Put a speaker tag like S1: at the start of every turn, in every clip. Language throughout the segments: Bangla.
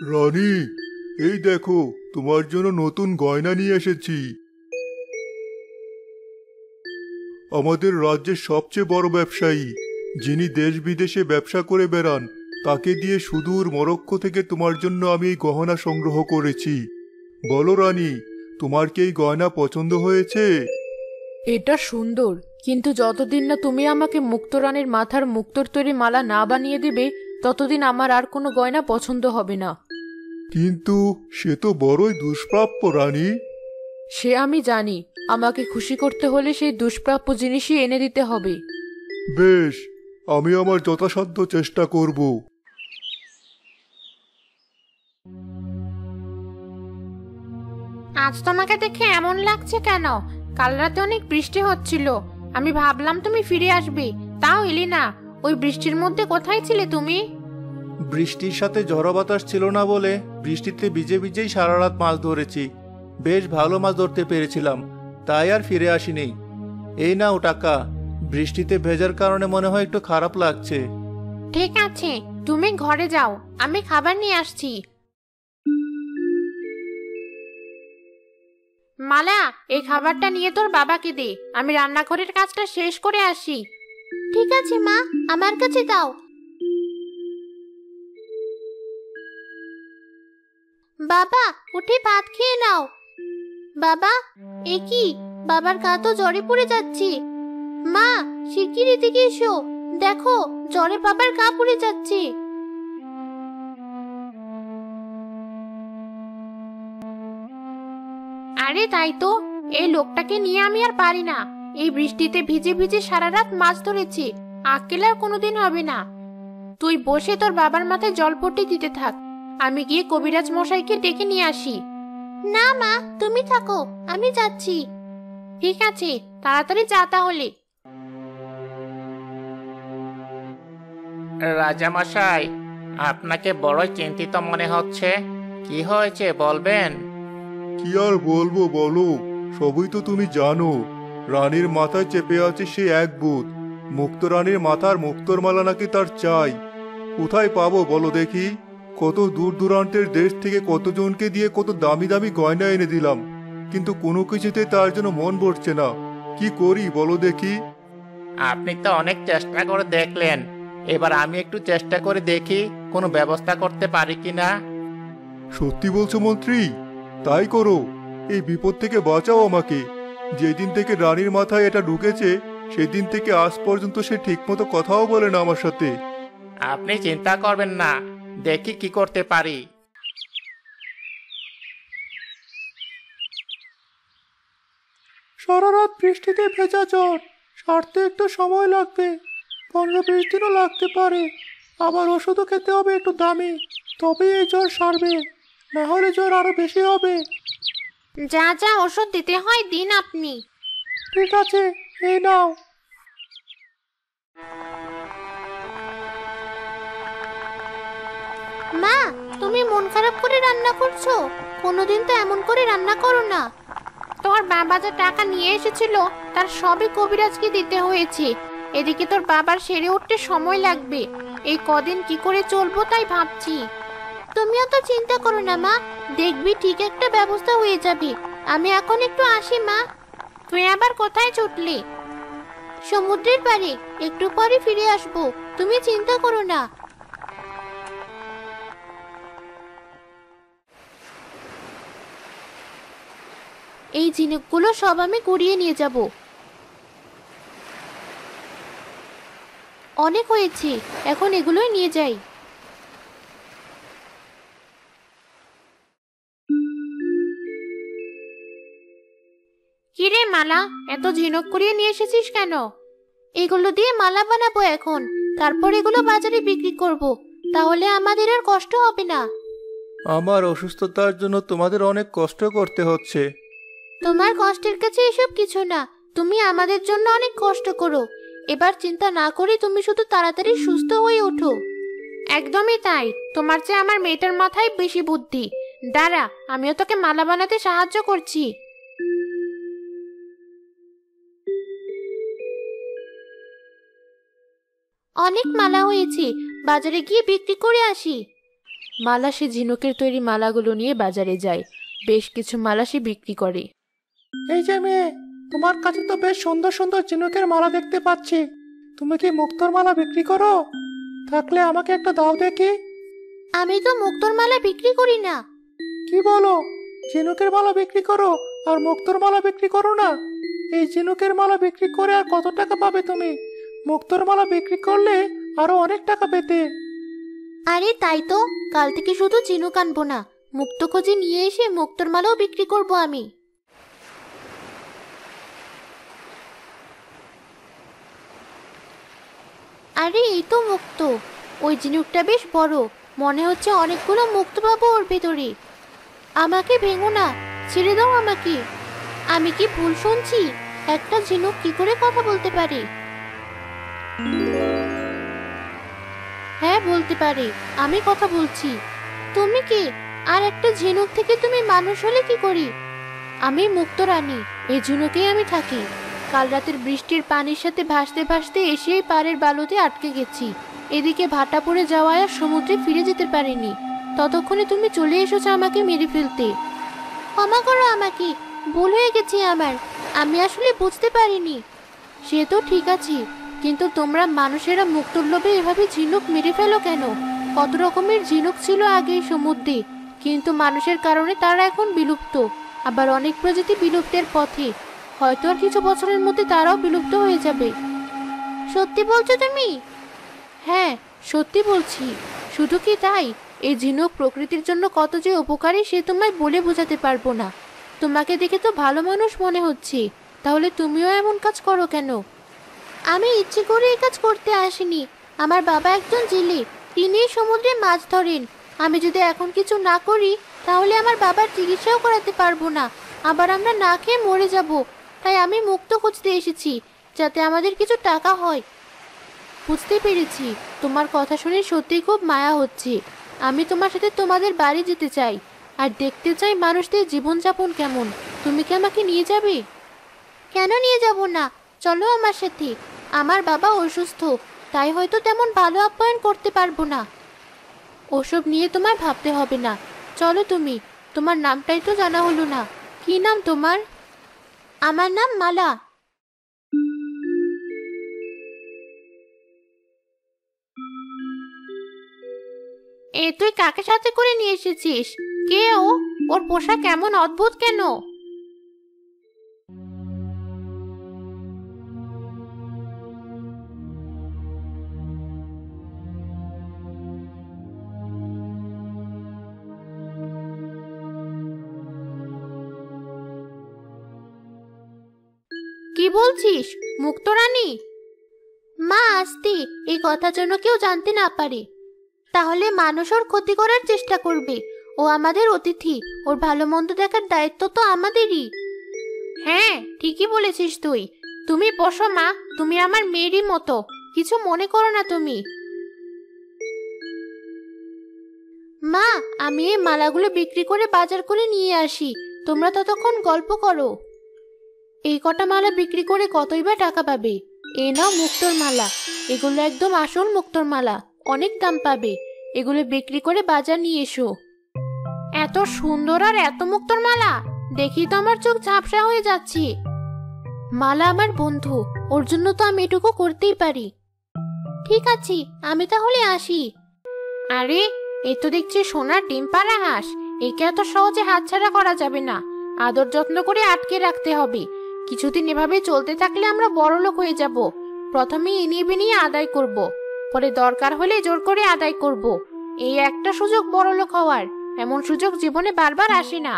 S1: রানী, এই দেখো, তোমার জন্য নতুন গয়না নিয়ে এসেছি। আমাদের রাজ্যের সবচেয়ে বড় ব্যবসায়ী, যিনি দেশ বিদেশে ব্যবসা করে বেড়ান, তাকে দিয়ে সুদূর মরক্কো থেকে তোমার জন্য আমি এই গহনা সংগ্রহ করেছি। বলো রানী, তোমার কি এই গয়না পছন্দ হয়েছে?
S2: এটা সুন্দর, কিন্তু যতদিন না তুমি আমাকে মুক্তরানীর মাথার মুক্তোর তৈরি মালা না বানিয়ে দেবে, ততদিন আমার আর কোনো গয়না পছন্দ হবে না।
S1: কিন্তু সে তো বড়ই দুষ্প্রাপ্য রানী।
S2: সে আমি জানি, আমাকে খুশি করতে হলে সেই দুষ্প্রাপ্য জিনিসই এনে দিতে হবে।
S1: বেশ, আমি আমার যথাসাধ্য চেষ্টা করব।
S3: আজ তোমাকে দেখে এমন লাগছে কেন? কাল রাতে অনেক বৃষ্টি হচ্ছিল, আমি ভাবলাম তুমি ফিরে আসবে, তাও এলি না। ওই বৃষ্টির মধ্যে কোথায় ছিলে তুমি?
S4: বৃষ্টির সাথে ঝড়ো বাতাস ছিল না বলে বৃষ্টিতে ভিজে ভিজেই সারা রাত মাছ ধরেছি। বেশ ভালো মাছ ধরতে পেরেছিলাম, তাই আর ফিরে আসিনি। এই নাও টাকা। বৃষ্টিতে ভেজার কারণে মনে হয় একটু খারাপ লাগছে।
S3: ঠিক আছে, তুমি ঘরে যাও, আমি খাবার নিয়ে আসছি। মালা, এই খাবারটা নিয়ে তোর বাবাকে দে, আমি রান্নাঘরের কাজটা শেষ করে আসি। ঠিক আছে মা, আমার কাছে দাও। বাবা, উঠে ভাত খেয়ে নাও। বাবা, এ কি? বাবার গা তো জ্বরে পড়ে যাচ্ছে। মা, শিগগির এদিকে এসো, দেখো জ্বরে বাবার গা পুড়ে যাচ্ছে। আরে তাই তো, এই লোকটাকে নিয়ে আমি আর পারি না। এই বৃষ্টিতে ভিজে ভিজে সারা রাত মাছ ধরেছি, আক্কেল আর কোনোদিন হবে না। তুই বসে তোর বাবার মাথায় জলপট্টি দিতে থাক, আমি গিয়ে কবিরাজ মশাইকে ডেকে নিয়ে আসি। না মা, তুমি থাকো, আমি যাচ্ছি। ঠিক আছে, তাড়াতাড়ি যা তাহলে।
S5: রাজামশাই, আপনাকে বড়ই চিন্তিত মনে হচ্ছে। কি হয়েছে বলবেন?
S1: কি আর বলবো বলো, সবই তো তুমি জানো। রানীর মাথায় চেপে আছে সে এক ভূত। মুক্ত রানীর মাথার মুক্তোর মালা নাকি তার চাই। কোথায় পাবো বলো দেখি? কত দূর দূরান্তের দেশ থেকে কতজনকে দিয়ে কত দামি দামি গয়না এনে দিলাম, কিন্তু কোনো কিছুতে তার জন্য মন ভরছে না। কি করি বলো দেখি?
S5: আপনি তো অনেক চেষ্টা করে দেখলেন, এবার আমি একটু চেষ্টা করে দেখি কোনো ব্যবস্থা করতে পারি কিনা।
S1: সত্যি বলছো মন্ত্রী? তাই করো, এই বিপদ থেকে বাঁচাও আমাকে। যেদিন থেকে রানীর মাথায় এটা ঢুকেছে, সেদিন থেকে আজ পর্যন্ত সে ঠিকমতো কথাও বলে না আমার সাথে।
S5: আপনি চিন্তা করবেন না, দেখি কি করতে পারি।
S4: সারা রাত বৃষ্টিতে ভেজা জ্বর সারতে একটু সময় লাগবে, 15-20 দিনও লাগতে পারে। আবার ওষুধও খেতে হবে একটু দামি, তবে এই জ্বর সারবে, না হলে জ্বর আরো বেশি হবে।
S3: যা যা ওষুধ দিতে হয় দিন আপনি।
S4: ঠিক আছে, এই নাও।
S3: মা, তুমি মন খারাপ করে রান্না করছো? কোনোদিন তো এমন করে রান্না করো না। তোর বাবা যে টাকা নিয়ে এসেছিল তার সবই কবিরাজকে দিতে হয়েছে। এদিকে তোর বাবার সেরে উঠতে সময় লাগবে। এই কদিন কি করে চলবো তাই ভাবছি। তুমিও তো চিন্তা করো না মা, দেখবি ঠিক একটা ব্যবস্থা হয়ে যাবে। আমি এখন একটু আসি মা। তুই আবার কোথায় ছুটলি? সমুদ্রের পাড়ে, একটু পরে ফিরে আসবো, তুমি চিন্তা করো না। এই ঝিনুকগুলো সব আমি কুড়িয়ে নিয়ে যাব। অনেক হয়েছে, এখন এগুলোই নিয়ে যাই। কিরে মালা, এত ঝিনুক কুড়িয়ে নিয়ে এসেছিস কেন? এগুলো দিয়ে মালা বানাবো এখন, তারপর এগুলো বাজারে বিক্রি করব, তাহলে আমাদের আর কষ্ট হবে না।
S4: আমার অসুস্থতার জন্য তোমাদের অনেক কষ্ট করতে হচ্ছে।
S3: তোমার কষ্টের কাছে এসব কিছু না, তুমি আমাদের জন্য অনেক কষ্ট করো। এবার চিন্তা না করে তুমি শুধু তাড়াতাড়ি সুস্থ হয়ে ওঠো। একদমই তাই, তোমার চেয়ে আমার মেয়েটার মাথায় বেশি বুদ্ধি। দাঁড়া, আমিও তোকে মালা বানাতে সাহায্য করছি। অনেক মালা হয়েছে, বাজারে গিয়ে বিক্রি করে আসি।
S2: মালা সে ঝিনুকের তৈরি মালাগুলো নিয়ে বাজারে যায়। বেশ কিছু মালা সে বিক্রি করে।
S4: এই যে মেয়ে, তোমার কাছে তো বেশ সুন্দর সুন্দর ঝিনুকের মালা দেখতে পাচ্ছি। তুমি কি মুক্তোর মালা বিক্রি করো? থাকলে আমাকে একটা দাও দেখি।
S3: আমি তো মুক্তোর মালা বিক্রি করি না।
S4: কি বলো? ঝিনুকের মালা বিক্রি করো আর মুক্তোর মালা বিক্রি করো না? এই ঝিনুকের মালা বিক্রি করে আর কত টাকা পাবে তুমি? মুক্তোর মালা বিক্রি করলে আরো অনেক টাকা পেতে।
S3: আরে তাই তো, কাল থেকে শুধু ঝিনুক আনবো না, মুক্তো খুঁজে নিয়ে এসে মুক্তোর মালাও বিক্রি করব আমি। আরে এই তো মুক্তো। ওই ঝিনুকটা বেশ বড়, মনে হচ্ছে অনেকগুলো মুক্তো পাবো ওর ভেতরে। আমাকে ভেঙো না, ছেড়ে দাও আমাকে। আমি কি ভুল শুনছি? একটা ঝিনুক কি করে কথা বলতে পারে? হ্যাঁ বলতে পারে, আমি কথা বলছি। তুমি কি? আর একটা ঝিনুক থেকে তুমি মানুষ হলে কি করি? আমি মুক্তো রানী, এই ঝিনুকেই আমি থাকি। কাল রাতের বৃষ্টির পানির সাথে ভাসতে ভাসতে এসেই পাড়ের বালুতে আটকে গেছি। এদিকে ভাটা পড়ে যাওয়ায় আর সমুদ্রে ফিরে যেতে পারিনি। ততক্ষণে তুমি চলে এসেছো আমাকে মেরে ফেলতে। ক্ষমা করো আমাকে, ভুল হয়ে গেছে আমার। আমি আসলে বুঝতে পারিনি। সে তো ঠিক আছে, কিন্তু তোমরা মানুষেরা মুক্তোর লোভে এভাবে ঝিনুক মেরে ফেলো কেন? কত রকমের ঝিনুক ছিল আগে এই সমুদ্রে, কিন্তু মানুষের কারণে তারা এখন বিলুপ্ত। আবার অনেক প্রজাতি বিলুপ্তের পথে। হয়তো আর কিছু বছরের মধ্যে তারাও বিলুপ্ত হয়ে যাবে। সত্যি বলছো তুমি? হ্যাঁ, সত্যি বলছি। শুধু কি তাই, এই ঝিনুক প্রকৃতির জন্য কত যে উপকারী সে তোমায় বলে বোঝাতে পারবো না। তোমাকে দেখে তো ভালো মানুষ মনে হচ্ছে, তাহলে তুমিও এমন কাজ করো কেন? আমি ইচ্ছে করে এই কাজ করতে আসিনি। আমার বাবা একজন জেলে, তিনি সমুদ্রে মাছ ধরেন। আমি যদি এখন কিছু না করি তাহলে আমার বাবার চিকিৎসাও করাতে পারবো না, আবার আমরা না খেয়ে মরে যাব। তাই আমি মুক্তো খুঁজতে এসেছি, যাতে আমাদের কিছু টাকা হয়। বুঝতে পেরেছি, তোমার কথা শুনে সত্যিই খুব মায়া হচ্ছে। আমি তোমার সাথে তোমাদের বাড়ি যেতে চাই, আর দেখতে চাই মানুষদের জীবনযাপন কেমন। তুমি কি আমাকে নিয়ে যাবে? কেন নিয়ে যাব না? চলো আমার সাথে। আমার বাবা অসুস্থ, তাই হয়তো তেমন ভালো আপ্যায়ন করতে পারবো না। ওসব নিয়ে তোমার ভাবতে হবে না, চলো তুমি। তোমার নামটাই তো জানা হলো না, কি নাম তোমার? আমার নাম মালা। এ তুই কাকে সাথে করে নিয়ে এসেছিস? কে ও? ওর পোশাক কেমন অদ্ভুত কেন? কি বলছিস? মুক্তো রানী? মা আসতে, এই কথা যেন কেউ জানতে না পারে। তাহলে মানুষ ওর ক্ষতি করার চেষ্টা করবে। ও আমাদের অতিথি, ওর ভালো মন্দ দেখার দায়িত্ব তো আমাদেরই। হ্যাঁ, ঠিকই বলেছিস তুই। তুমি বসো মা, তুমি আমার মেয়েরই মতো, কিছু মনে করো না তুমি। মা, আমি এই মালাগুলো বিক্রি করে বাজার করে নিয়ে আসি, তোমরা ততক্ষণ গল্প করো। এই কটা মালা বিক্রি করে কতই বা টাকা পাবে? এ নাও মুক্তোর মালা, এগুলো একদম আসল মুক্তোর মালা, অনেক দাম পাবে। এগুলো বিক্রি করে বাজার নিয়ে এসো। এত সুন্দর আর এত মুক্তোর মালা দেখি তো আমার চোখ ঝাপসা হয়ে যাচ্ছে। মালা আমার বন্ধু, ওর জন্য তো আমি এটুকু করতেই পারি। ঠিক আছে, আমি তাহলে আসি। আরে, এ তো দেখছি সোনার ডিম পাড়া হাঁস। একে এত সহজে হাতছাড়া করা যাবে না, আদর যত্ন করে আটকে রাখতে হবে। কিছুদিন এভাবে চলতে থাকলে আমরা বড়লোক হয়ে যাব। প্রথমে এনিয়ে বিনিয়ে আদায় করব, পরে দরকার হলে জোর করে আদায় করব। এই একটা সুযোগ বড়লোক হওয়ার, এমন সুযোগ জীবনে বারবার আসে না।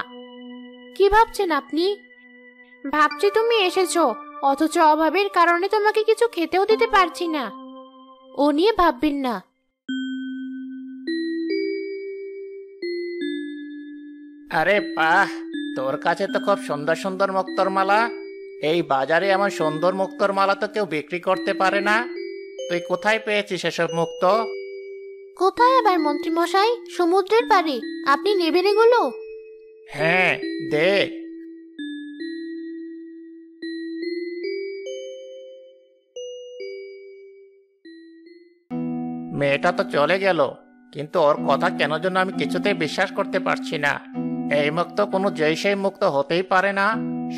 S3: কি ভাবছেন আপনি? ভাবছি তুমি এসেছো, অথচ অভাবের কারণে তোমাকে কিছু খেতেও দিতে পারছি না। ও নিয়ে ভাববেন না।
S5: আরে বাহ, তোর কাছে তো খুব সুন্দর সুন্দর মুক্তোর মালা। এই বাজারে এমন সুন্দর মুক্তোর মালা তো কেউ বিক্রি করতে পারে না। তুই কোথায় পেয়েছিস এসব মুক্তো?
S3: কোথায় আবার মন্ত্রী মশাই? সমুদ্রের পাড়ে। আপনি নেবেন এগুলো?
S5: হ্যাঁ, দে। মেয়েটা তো চলে গেল, কিন্তু ওর কথা কেন যেন আমি কিছুতেই বিশ্বাস করতে পারছি না। এই মুক্ত কোনো যেই সেই মুক্ত হতেই পারে না।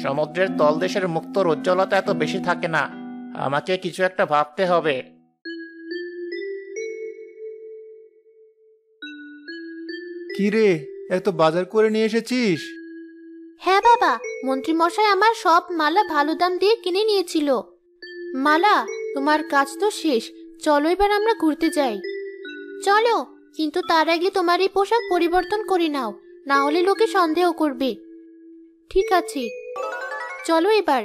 S5: সমুদ্রের তলদেশের মুক্তর উজ্জ্বলতা এত বেশি থাকে না। আমাকে কিছু একটা ভাবতে হবে।
S4: কি রে, এত বাজার করে নিয়ে এসেছিস?
S3: হ্যাঁ বাবা, মন্ত্রী মশাই আমার সব মালা ভালো দাম দিয়ে কিনে নিয়েছিল। মালা, তোমার কাজ তো শেষ, চলো এবার আমরা ঘুরতে যাই। চলো, কিন্তু তার আগে তোমার এই পোশাক পরিবর্তন করে নাও, না হলে লোকে সন্দেহ করবে। ঠিক আছে, চলো এবার।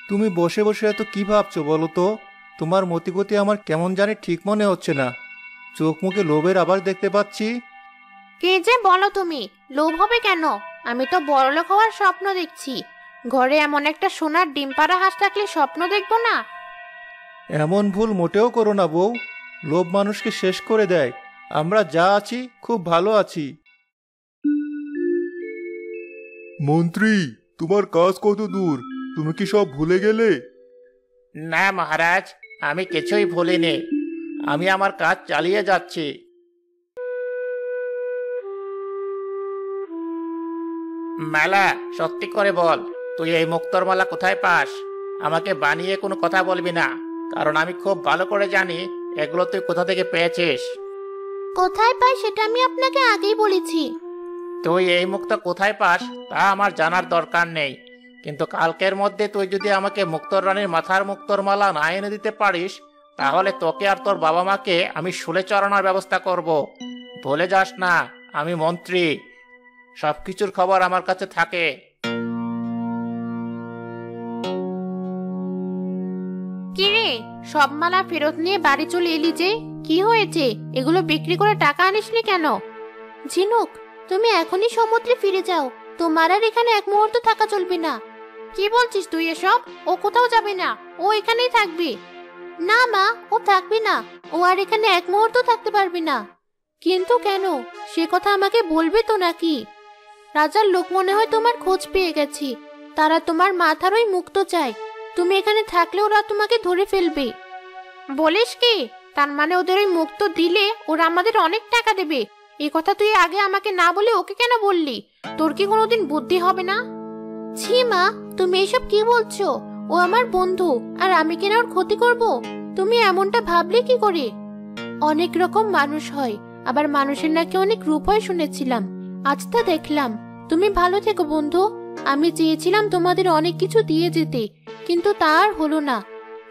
S4: তুমি বসে বসে এত কি ভাবছো বলো তো? তোমার মতিগতি আমার কেমন জানি ঠিক মনে হচ্ছে না। চোখ মুখে লোভের আবার দেখতে পাচ্ছি।
S3: কে যে বলো তুমি? লোভ হবে কেন? আমি তো বড়লোক হওয়ার স্বপ্ন দেখছি। ঘরে এমন একটা সোনার ডিম পাড়া হাঁস থাকলে স্বপ্ন দেখবো না?
S4: এমন ভুল মোটেও করো না বউ। লোভ মানুষকে শেষ করে দেয়। আমরা যা আছি খুব ভালো আছি।
S1: মন্ত্রী, তোমার কাজ কত দূর? তুমি কি সব ভুলে গেলে?
S5: না মহারাজ, আমি কিছুই ভুলিনি। আমি আমার কাজ চালিয়ে যাচ্ছি। মালা, সত্যি করে বল, তুই এই মুক্তোর মালা কোথায় পাস? আমাকে বানিয়ে কোনো কথা বলবি না, কারণ আমি খুব ভালো করে জানি এগুলো তুই কোথা থেকে পেয়েছিস।
S3: কোথায় পাই সেটা আমি আপনাকে আগেই বলেছি।
S5: তুই এই মুক্তো কোথায় পাস তা আমার জানার দরকার নেই, কিন্তু কালকের মধ্যে তুই যদি আমাকে মুক্তোর রানীর মাথার মুক্তোর মালা না এনে দিতে পারিস, তাহলে তোকে আর তোর বাবা মাকে আমি শুলে চড়ানোর ব্যবস্থা করব। ভুলে যাস না, আমি মন্ত্রী, সবকিছুর খবর আমার কাছে থাকে।
S3: কিরে, সব মালা ফেরত নিয়ে বাড়ি চলে এলি যে? কি হয়েছে? এগুলো বিক্রি করে টাকা আনিসনি কেন? ঝিনুক, তুমি এখনই সমুদ্রে ফিরে যাও। তোমার আর এখানে এক মুহূর্ত থাকা চলবে না। কি বলছিস তুই এসব? ও কোথাও যাবে না, ও এখানেই থাকবে। না মা, ও থাকবে না। ও আর এখানে এক মুহূর্ত থাকতে পারবে না। কিন্তু কেন? সে কথা আমাকে বলবে তো নাকি? রাজার লোক মনে হয় তোমার খোঁজ পেয়ে গেছি। তারা তোমার মাথার ওই মুক্তো চায়। তুমি এখানে থাকলে ওরা তোমাকে ধরে ফেলবে। বলিস কি? তার মানে ওদের ওই মুক্তো দিলে ওরা আমাদের অনেক টাকা দেবে। এই কথা তুই আগে আমাকে না বলে ওকে কেন বললি? তোর কি কোনোদিন বুদ্ধি হবে না? ছি মা, তুমি এসব কি বলছো? ও আমার বন্ধু, আর আমি কেন ওর ক্ষতি করব? তুমি এমনটা ভাবলে কি করে? অনেক রকম মানুষ হয়, আবার মানুষের নাকি অনেক রূপ হয় শুনেছিলাম। আজ তা দেখলাম। তুমি ভালো থেকো বন্ধু। আমি চেয়েছিলাম তোমাদের অনেক কিছু দিয়ে যেতে, কিন্তু তা আর হলো না।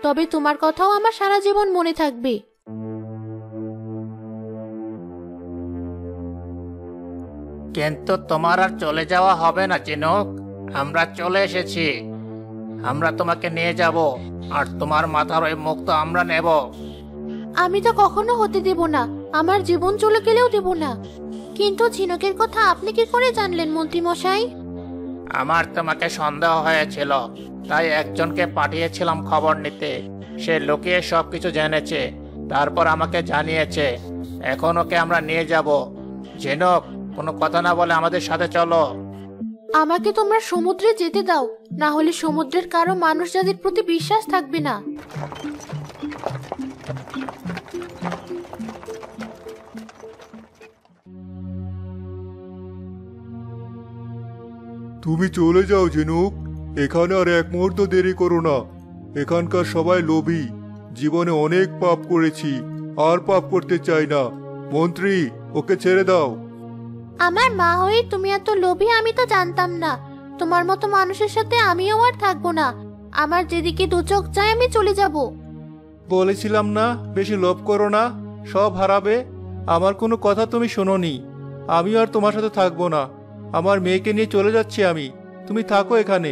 S3: তবে তোমার কথাও আমার সারা জীবন মনে থাকবে।
S5: কিন্তু তোমার আর চলে যাওয়া হবে না চিনুক, আমরা চলে এসেছি। আমরা তোমাকে নিয়ে যাব, আর তোমার মাথার ওই মুক্তো আমরা নেব।
S3: আমি তো কখনো হতে দেব না, আমার জীবন চলে গেলেও দেব না। কিন্তু ঝিনুকের কথা আপনি কি করে জানলেন মন্ত্রী মশাই?
S5: আমার তোমাকে সন্দেহ হয়েছিল, তাই একজনকে পাঠিয়েছিলাম খবর নিতে। সে লুকিয়ে সবকিছু জেনেছে, তারপর আমাকে জানিয়েছে। এখন ওকে আমরা নিয়ে যাব। ঝিনুক, কোনো কথা না বলে আমাদের সাথে চলো।
S3: আমাকে তোমরা সমুদ্রে যেতে দাও, না হলে সমুদ্রের কারো মানুষ যাদের প্রতি বিশ্বাস থাকবে না।
S1: তুমি চলে যাও ঝিনুক, এখানে আর এক মুহূর্ত দেরি করো না। এখানকার সবাই লোভী, জীবনে অনেক পাপ করেছি, আর পাপ করতে চাই না। মন্ত্রী, ওকে ছেড়ে দাও।
S3: আমার মা হয়ে তুমি এত লোভী আমি তো জানতাম না। তোমার মতো মানুষের সাথে আমিও আর থাকবো না। আমার যেদিকে দু চোখ চায় আমি চলে যাব।
S4: বলেছিলাম না বেশি লোভ করো না, সব হারাবে। আমার কোনো কথা তুমি শোনোনি। আমি আর তোমার সাথে থাকবো না। আমার মেয়েকে নিয়ে চলে যাচ্ছি আমি। তুমি থাকো এখানে।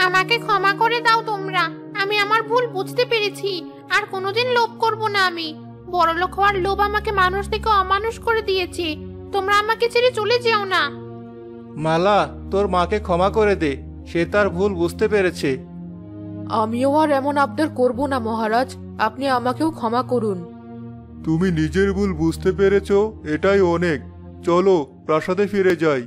S3: আমাকে ক্ষমা করে দাও তোমরা। আমি আমার ভুল বুঝতে পেরেছি। আর কোনোদিন লোভ করব না আমি। বড়লোক হওয়ার লোভ আমাকে মানুষ থেকে অমানুষ করে দিয়েছে। তোমরা আমাকে ছেড়ে চলে যেও না।
S4: মালা, তোর মাকে ক্ষমা করে দে, সে তার ভুল বুঝতে পেরেছে।
S2: আমিও আর এমন আবদার করব না মহারাজ, আপনি আমাকেও ক্ষমা করুন।
S1: তুমি নিজের ভুল বুঝতে পেরেছো, এটাই অনেক। চলো প্রাসাদে ফিরে যাই।